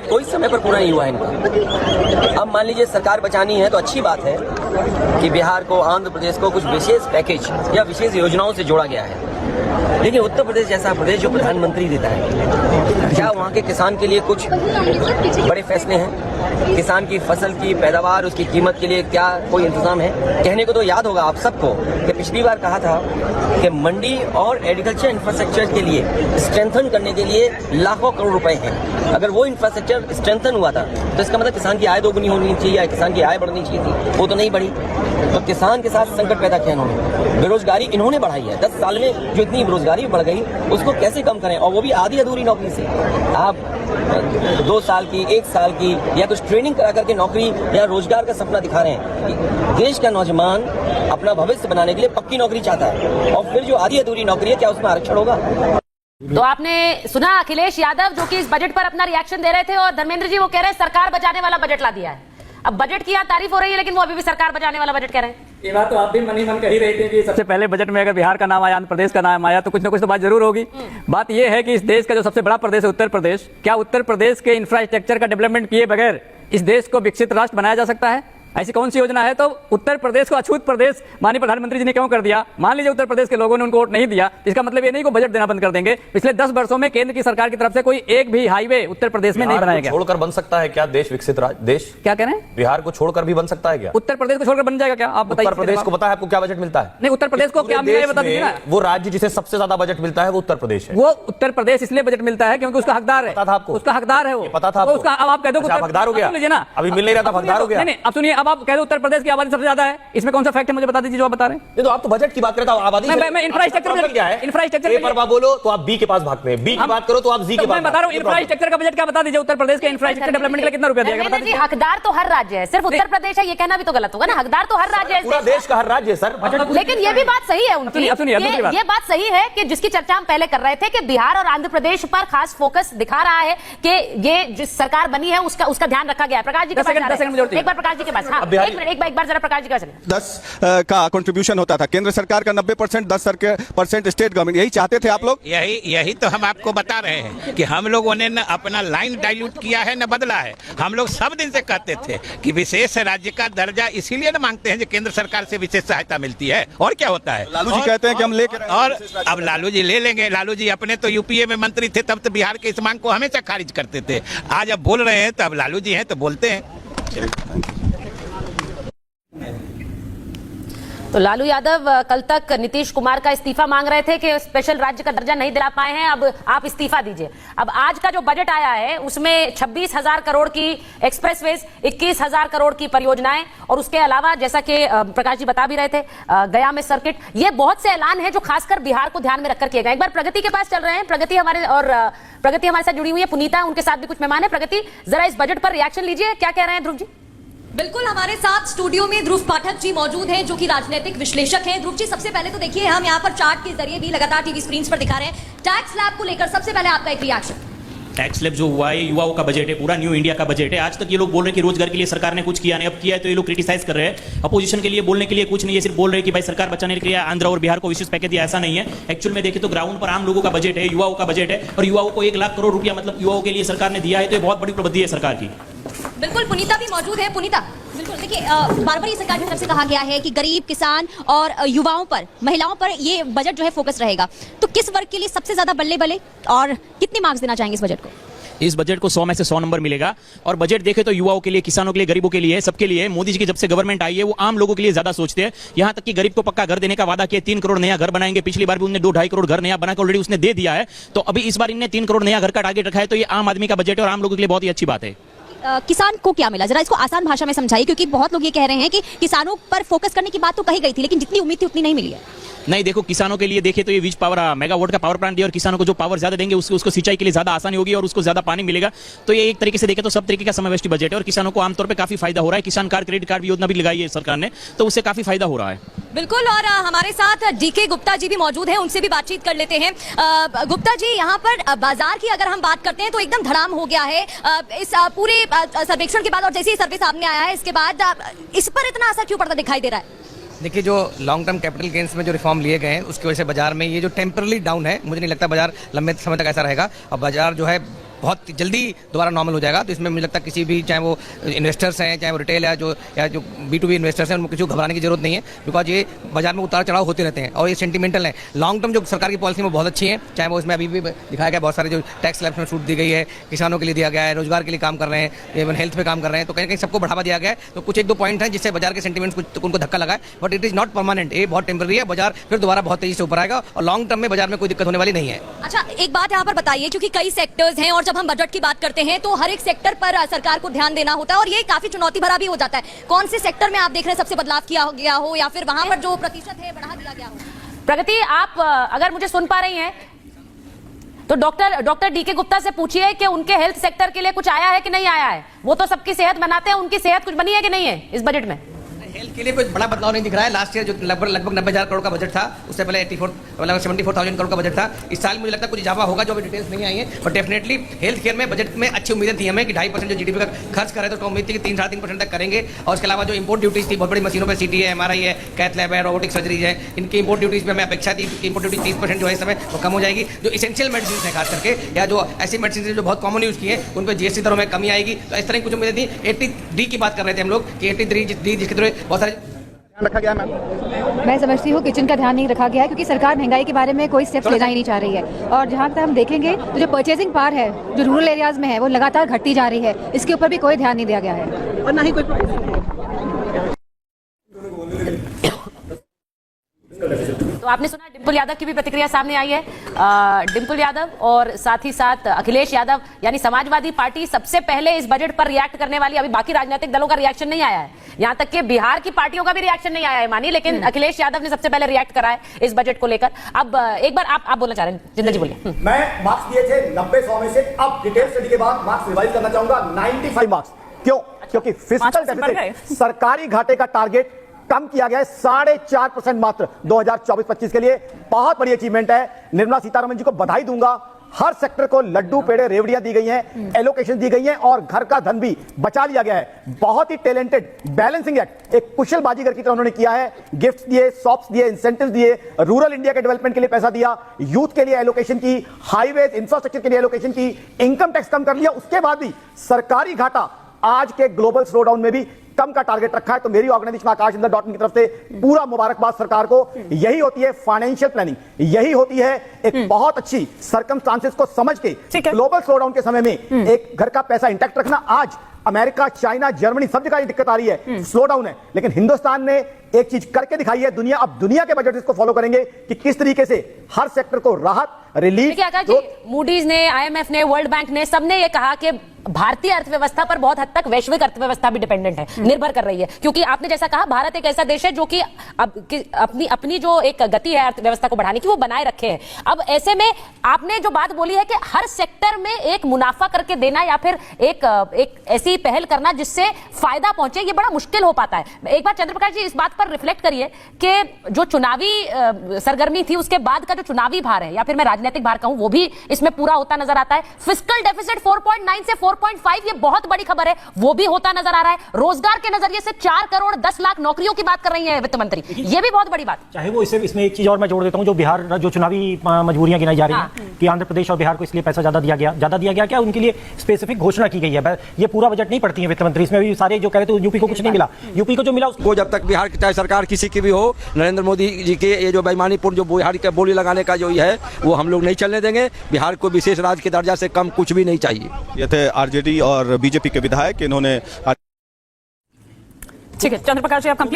Budget कोई समय पर पूरा नहीं हुआ है इनका। अब मान लीजिए सरकार बचानी है तो अच्छी बात है कि बिहार को, आंध्र प्रदेश को कुछ विशेष पैकेज या विशेष योजनाओं से जोड़ा गया है, लेकिन उत्तर प्रदेश जैसा प्रदेश जो प्रधानमंत्री देता है, क्या वहाँ के किसान के लिए कुछ बड़े फैसले हैं? किसान की फसल की पैदावार, उसकी कीमत के लिए क्या कोई इंतजाम है? कहने को तो याद होगा आप सबको कि पिछली बार कहा था कि मंडी और एग्रीकल्चर इंफ्रास्ट्रक्चर के लिए स्ट्रेंथन करने के लिए लाखों करोड़ रुपए हैं। अगर वो इंफ्रास्ट्रक्चर स्ट्रेंथन हुआ था तो इसका मतलब किसान की आय दोगुनी होनी चाहिए या किसान की आय बढ़नी चाहिए थी, वो तो नहीं बढ़ी। तो किसान के साथ संकट पैदा किया इन्होंने, बेरोजगारी इन्होंने बढ़ाई है। 10 साल में जो इतनी बेरोजगारी बढ़ गई उसको कैसे कम करें, और वो भी आधी अधूरी नौकरी से। आप 2 साल की, 1 साल की या कुछ ट्रेनिंग करा करके नौकरी या रोजगार का सपना दिखा रहे हैं। देश का नौजवान अपना भविष्य बनाने के लिए पक्की नौकरी चाहता है, और फिर जो आधी अधूरी नौकरी है क्या उसमें आरक्षण होगा? तो आपने सुना अखिलेश यादव जो कि इस बजट पर अपना रिएक्शन दे रहे थे, और धर्मेंद्र जी वो कह रहे हैं सरकार बचाने वाला बजट ला दिया है। अब बजट की यहाँ तारीफ हो रही है, लेकिन वो अभी भी सरकार बचाने वाला बजट कह रहे हैं। ये बात तो आप भी मन ही मन कह ही रहे थे कि सबसे पहले बजट में अगर बिहार का नाम आया, आंध्र प्रदेश का नाम आया, तो कुछ ना कुछ तो बात जरूर होगी। बात यह है कि इस देश का जो सबसे बड़ा प्रदेश है उत्तर प्रदेश, क्या उत्तर प्रदेश के इंफ्रास्ट्रक्चर का डेवलपमेंट किए बगैर इस देश को विकसित राष्ट्र बनाया जा सकता है? ऐसी कौन सी योजना है? तो उत्तर प्रदेश को अछूत प्रदेश माननीय प्रधानमंत्री जी ने क्यों कर दिया? मान लीजिए उत्तर प्रदेश के लोगों ने उनको वोट नहीं दिया, इसका मतलब ये नहीं कि बजट देना बंद कर देंगे। पिछले 10 वर्षों में केंद्र की सरकार की तरफ से कोई एक भी हाईवे उत्तर प्रदेश में नहीं बनाया गया। छोड़कर बन सकता है क्या देश विकसित देश? क्या कह रहे हैं? बिहार को छोड़कर भी बन सकता है क्या? उत्तर प्रदेश को छोड़कर बन जाएगा क्या? आप बताइए। उत्तर प्रदेश को पता है आपको क्या बजट मिलता है? नहीं, उत्तर प्रदेश को क्या मिला है बता दीजिए ना। वो राज्य जिसे सबसे ज्यादा बजट मिलता है वो उत्तर प्रदेश है। वो उत्तर प्रदेश इसलिए बजट मिलता है क्योंकि उसका हकदार है। पता था आपको? उसका हकदार है वो। पता था आपको? उसका अब आप कह दो हकदार हो गया। लीजिए ना, अभी मिल नहीं रहा था, हकदार हो गया। नहीं, अब सुनिए, अब आप कह दो उत्तर प्रदेश की आबादी सबसे ज्यादा है, इसमें कौन सा फैक्ट है मुझे बता दीजिए जो आप बता रहे हैं। तो आप तो बजट की बात करते हो, आबादी मैं इंफ्रास्ट्रक्चर क्या है? इंफ्रास्ट्रक्चर पर बात बोलो तो आप बी के पास भागते हैं, बी की बात करो तो आप जी के पास। मैं बता रहा हूं इंफ्रास्ट्रक्चर का बजट क्या बता दीजिए। उत्तर प्रदेश के इंफ्रास्ट्रक्चर डेवलपमेंट के लिए कितना रुपया दिया गया बता दीजिए। हकदार तो हर राज्य है, सिर्फ उत्तर प्रदेश है ये कहना भी तो गलत होगा ना। हकदार तो हर राज्य है, पूरा देश का हर राज्य है सर। लेकिन ये भी बात सही है उनकी, ये बात सही है कि जिसकी चर्चा हम पहले कर रहे थे कि बिहार और आंध्र प्रदेश पर खास फोकस दिखा रहा है कि ये जिस सरकार बनी है उसका ध्यान रखा गया है। प्रकाश जी के पास एक बार, प्रकाश जी के पास, हाँ एक बार जरा प्रकाश जी का 10 का कंट्रीब्यूशन होता था, केंद्र सरकार का 90%, 10% स्टेट गवर्नमेंट। यही चाहते थे आप लोग? यही तो हम आपको बता रहे हैं कि हम लोगों ने न अपना लाइन डाइल्यूट किया है न बदला है। हम लोग सब दिन से कहते थे कि विशेष राज्य का दर्जा इसीलिए न मांगते हैं जो केंद्र सरकार से विशेष सहायता मिलती है। और क्या होता है? लालू जी कहते हैं कि हम लेकर, और अब लालू जी ले लेंगे। लालू जी अपने तो यूपीए में मंत्री थे, तब तो बिहार के इस मांग को हमेशा खारिज करते थे। आज अब बोल रहे हैं तो अब लालू जी हैं तो बोलते हैं। तो लालू यादव कल तक नीतीश कुमार का इस्तीफा मांग रहे थे कि स्पेशल राज्य का दर्जा नहीं दिला पाए हैं, अब आप इस्तीफा दीजिए। अब आज का जो बजट आया है उसमें 26,000 करोड़ की एक्सप्रेसवेज, 21,000 करोड़ की परियोजनाएं, और उसके अलावा जैसा कि प्रकाश जी बता भी रहे थे गया में सर्किट, ये बहुत से ऐलान हैं जो खासकर बिहार को ध्यान में रखकर किए गए। एक बार प्रगति के पास चल रहे हैं, प्रगति हमारे साथ जुड़ी हुई है, पुनीता उनके साथ भी कुछ मेहमान है। प्रगति, जरा इस बजट पर रिएक्शन लीजिए, क्या कह रहे हैं ध्रुव जी? बिल्कुल, हमारे साथ स्टूडियो में ध्रुव पाठक जी मौजूद हैं जो कि राजनीतिक विश्लेषक हैं। ध्रुव जी, सबसे पहले तो देखिए हम यहाँ पर चार्ट के जरिए भी लगातार टीवी स्क्रीन पर दिखा रहे हैं टैक्स स्लैब को लेकर, सबसे पहले आपका एक रिएक्शन। टैक्स स्लैब जो हुआ है युवाओं का बजट है, पूरा न्यू इंडिया का बजट है। आज तक ये लोग बोल रहे हैं कि रोजगार के लिए सरकार ने कुछ किया नहीं, अब किया है तो ये लोग क्रिटिसाइज कर रहे हैं। अपोजिशन के लिए बोलने के लिए कुछ नहीं है, सिर्फ बोल रहे हैं कि भाई सरकार बचाने के लिए आंध्र और बिहार को विशेष पैकेज दिया, ऐसा नहीं है। एक्चुअल में देखें तो ग्राउंड पर आम लोगों का बजट है, युवाओं का बजट है, और युवाओं को 1 लाख करोड़ रुपया मतलब युवाओं के लिए सरकार ने दिया है, तो ये बहुत बड़ी उपलब्धि है सरकार की। बिल्कुल, पुनीता भी मौजूद है। पुनीता, बिल्कुल देखिए, बार बार ये सरकार की तरफ से कहा गया है कि गरीब, किसान और युवाओं पर, महिलाओं पर ये बजट जो है फोकस रहेगा, तो किस वर्ग के लिए सबसे ज्यादा बल्ले बल्ले और कितनी मार्क्स देना चाहेंगे इस बजट को? इस बजट को 100 में से 100 नंबर मिलेगा। और बजट देखे तो युवाओं के लिए, किसानों के लिए, गरीबों के लिए, सबके लिए। मोदी जी की जब से गवर्नमेंट आई है वो आम लोगों के लिए ज्यादा सोचते हैं। यहां तक कि गरीब को पक्का घर देने का वादा किया, 3 करोड़ नया घर बनाएंगे। पिछली बार भी उन्होंने 2-2.5 करोड़ घर नया बनाकर ऑलरेडी उसने दे दिया है। तो अभी इस बार इन्होंने 3 करोड़ नया घर का टारगेट रखा है। तो ये आम आदमी का बजट है और आम लोगों के लिए बहुत ही अच्छी बात है। किसान को क्या मिला, जरा इसको आसान भाषा में समझाइए, क्योंकि बहुत लोग ये कह रहे हैं कि किसानों पर फोकस करने की बात तो कही गई थी, लेकिन जितनी उम्मीद थी उतनी नहीं मिली है। नहीं, देखो किसानों के लिए देखे तो ये वीज पावर मेगावाट का पावर प्लांट दिया, और किसानों को जो पावर ज्यादा देंगे उसको सिंचाई के लिए ज्यादा आसानी होगी और उसको ज्यादा पानी मिलेगा। तो ये एक तरीके से देखे तो सब तरीके का समावेशी बजट है और किसानों को आमतौर पर काफी फायदा हो रहा है। किसान कार्ड, क्रेडिट कार्ड योजना भी लगाई है सरकार ने, तो उससे काफी फायदा हो रहा है। बिल्कुल, और हमारे साथ डीके गुप्ता जी भी मौजूद हैं, उनसे भी बातचीत कर लेते हैं। गुप्ता जी, यहाँ पर बाजार की अगर हम बात करते हैं तो एकदम धड़ाम हो गया है इस पूरे सर्वेक्षण के बाद, और जैसे ही सर्वे सामने आया है इसके बाद इस पर इतना असर क्यों पड़ता दिखाई दे रहा है? देखिए, जो लॉन्ग टर्म कैपिटल गेंस में जो रिफॉर्म लिए गए हैं उसकी वजह से बाजार में ये जो टेम्पररी डाउन है, मुझे नहीं लगता बाजार लंबे समय तक ऐसा रहेगा। और बाजार जो है बहुत जल्दी दोबारा नॉर्मल हो जाएगा। तो इसमें मुझे लगता है किसी भी, चाहे वो इन्वेस्टर्स हैं, चाहे वो रिटेल है, या जो B2B इन्वेस्टर्स हैं, उनको किसी को घबराने की जरूरत नहीं है, बिकॉज ये बाजार में उतार चढ़ाव होते रहते हैं और ये सेंटिमेंटल है। लॉन्ग टर्म जो सरकार की पॉलिसी में बहुत अच्छी है, चाहे वो इसमें अभी भी दिखाया गया बहुत सारे जो टैक्स स्लैब्स में छूट दी गई है, किसानों के लिए दिया गया है, रोजगार के लिए काम कर रहे हैं, इवन हेल्थ पे काम कर रहे हैं, तो कहीं ना कहीं सबको बढ़ावा दिया गया है। तो कुछ एक दो पॉइंट हैं जिससे बाजार के सेंटिमेंट्स कुछ उनको धक्का लगा है, but it is not permanent. ये बहुत टेम्पररी है, बाजार फिर दोबारा बहुत तेजी से ऊपर आएगा और लॉन्ग टर्म में बाजार में कोई दिक्कत होने वाली नहीं है। अच्छा, एक बात यहाँ पर बताइए, क्योंकि कई सेक्टर्स हैं और जब हम बजट की बात करते हैं तो हर एक सेक्टर पर सरकार को ध्यान देना होता है और ये काफी चुनौती भरा भी हो जाता है। कौन से सेक्टर में आप देख रहे हैं सबसे बदलाव किया गया हो या फिर वहां पर जो प्रतिशत है बढ़ा दिया गया हो? प्रगति, आप अगर मुझे सुन पा रही हैं तो डॉक्टर डीके गुप्ता से पूछिए कि उनके हेल्थ सेक्टर के लिए कुछ आया है कि नहीं आया है। वो तो सबकी सेहत बनाते हैं, उनकी सेहत कुछ बनी है कि नहीं है इस बजट में? हेल्थ के लिए कोई बड़ा बदलाव नहीं दिख रहा है। लास्ट ईयर जो लगभग 90,000 करोड़ का बजट था, उससे पहले 74,000 करोड़ का बजट था। इस साल मुझे लगता है कुछ इजाफा होगा, जो अभी डिटेल्स नहीं आई है, बट डेफिनेटली हेल्थ केयर में बजट में अच्छी उम्मीदें थी हमें कि 2.5% जो GDP का खर्च करे, तो उम्मीद थी कि 3-3.5% तक करेंगे। और उसके अलावा जो इंपोर्ट ड्यूटीज थी बहुत बड़ी मशीनों पर, CT है, MRI है, कैथ लैब है, रोबोटिक सर्जरीज है, इनकी इंपोर्ट ड्यूटीज में हमें अपेक्षा थी कि इंपोर्ट ड्यूटी 30% जो है इस समय वो कम हो जाएगी। जो इसेंशियल मेडिसिन है खास करके, या जो ऐसी मेडिसिन जो बहुत कॉमन यूज की है, उन पर GST दरों में कमी आएगी। तो इस तरह की कुछ उम्मीदें थी। 80D की बात कर रहे थे हम लोग कि 83D जिसके द्वारा बहुत सारे रखा गया। मैम, मैं समझती हूँ किचन का ध्यान नहीं रखा गया है, क्योंकि सरकार महंगाई के बारे में कोई स्टेप्स लेना ही नहीं चाह रही है। और जहाँ तक हम देखेंगे तो जो परचेसिंग पावर है जो रूरल एरियाज में है वो लगातार घटती जा रही है, इसके ऊपर भी कोई ध्यान नहीं दिया गया है और ना ही कोई। तो आपने सुना डिम्पल यादव की भी प्रतिक्रिया सामने आई है। डिम्पल यादव और साथ ही साथ अखिलेश यादव यानी समाजवादी पार्टी सबसे पहले इस बजट पर रिएक्ट करने वाली। अभी बाकी राजनीतिक दलों का रिएक्शन नहीं आया है, यहां तक कि बिहार की पार्टियों का भी रिएक्शन नहीं आया है मानी, लेकिन अखिलेश यादव ने सबसे पहले रिएक्ट करा है इस बजट को लेकर। अब एक बार आप बोलना चाह रहे हैं, जिंदा जी बोलिए। मैं मार्क्स दिए थे 90-100 में से, अब डिटेल स्टडी के बाद मार्क्स रिवाइज करना चाहूंगा 95 मार्क्स। क्यों? क्योंकि फिस्कल डेफिसिट, सरकारी घाटे का टारगेट कम किया गया है 4.5% मात्र 2024-25 के लिए। बहुत बड़ी अचीवमेंट है। निर्मला सीतारमण जी को बधाई दूंगा। हर सेक्टर को लड्डू पेड़े रेवड़ियां दी गई हैं, एलोकेशन दी गई हैं और घर का धन भी बचा लिया गया है। बहुत ही टैलेंटेड बैलेंसिंग एक्ट एक कुशल बाजीगर की तरह उन्होंने किया है। गिफ्ट्स दिए, सॉफ्ट्स दिए, इंसेंटिव्स दिए, रूरल इंडिया के डेवलपमेंट के लिए पैसा दिया, यूथ के लिए एलोकेशन की, हाईवेज इंफ्रास्ट्रक्चर के लिए एलोकेशन की, इनकम टैक्स कम कर लिया। उसके बाद भी सरकारी घाटा आज के ग्लोबल स्लोडाउन में भी कम का टारगेट रखा है। तो मेरी ऑर्गेनाइजेशन आकाशचंद्र.in की तरफ से पूरा मुबारकबाद सरकार को। यही होती है फाइनेंशियल प्लानिंग, यही होती है एक बहुत अच्छी सर्कमस्टांसेस को समझ के ग्लोबल स्लोडाउन के समय में एक घर का पैसा इंटैक्ट रखना। आज अमेरिका, चाइना, जर्मनी सब जगह दिक्कत आ रही है, स्लोडाउन है, लेकिन हिंदुस्तान ने एक चीज करके दिखाई है। दुनिया अब दुनिया के बजट इसको फॉलो करेंगे कि किस तरीके से हर सेक्टर को राहत, रिलीफ। मूडीज ने, IMF ने, वर्ल्ड बैंक ने, सबने ये कहा कि भारतीय अर्थव्यवस्था पर बहुत हद तक वैश्विक अर्थव्यवस्था भी डिपेंडेंट है, निर्भर कर रही है। क्योंकि आपने जैसा कहा, भारत एक ऐसा देश है जो कि अपनी जो एक गति है अर्थव्यवस्था को बढ़ाने की, वो बनाए रखे है। अब ऐसे में आपने जो बात बोली है कि हर सेक्टर में एक मुनाफा करके देना या फिर एक ऐसी पहल करना जिससे फायदा पहुंचे, ये बड़ा मुश्किल हो पाता है। एक बार चंद्रप्रकाश जी इस बात पर रिफ्लेक्ट करिए कि जो चुनावी सरगर्मी थी उसके बाद का जो चुनावी भार है, या फिर मैं राजनीतिक भार कहूं, वो भी इसमें पूरा होता नजर आता है। फिस्कल डेफिसिट 4.9 से 4.5, ये बहुत बड़ी खबर है, वो भी होता नजर आ रहा है। रोजगार के नजरिए से 4 करोड़ 10 लाख नौकरियों की बात कर रही है वित्त मंत्री, ये भी बहुत बड़ी बात। चाहे वो इसमें एक चीज और मैं जोड़ देता हूं, जो बिहार जो चुनावी मजबूरियां गिनाई जा रही हैं कि आंध्र प्रदेश और बिहार को इसलिए पैसा ज्यादा दिया गया क्या उनके लिए स्पेसिफिक घोषणा की गई है। ये पूरा बजट नहीं पढ़ती है वित्त मंत्री, इसमें भी सारे जो कह रहे थे यूपी को कुछ नहीं मिला, यूपी को जो मिला उसको, जब तक बिहार की चाहे सरकार किसी की भी हो, नरेंद्र मोदी जी के ये जो बेईमानीपूर्ण जो बिहार के बोली लगाने का जो है वो हम लोग नहीं चलने देंगे। बिहार को विशेष राज्य के दर्जा से कम कुछ भी नहीं चाहिए। ये थे आरजेडी और बीजेपी के विधायक, इन्होंने ठीक है चंद्रप्रकाश जी, आप कंप्लीट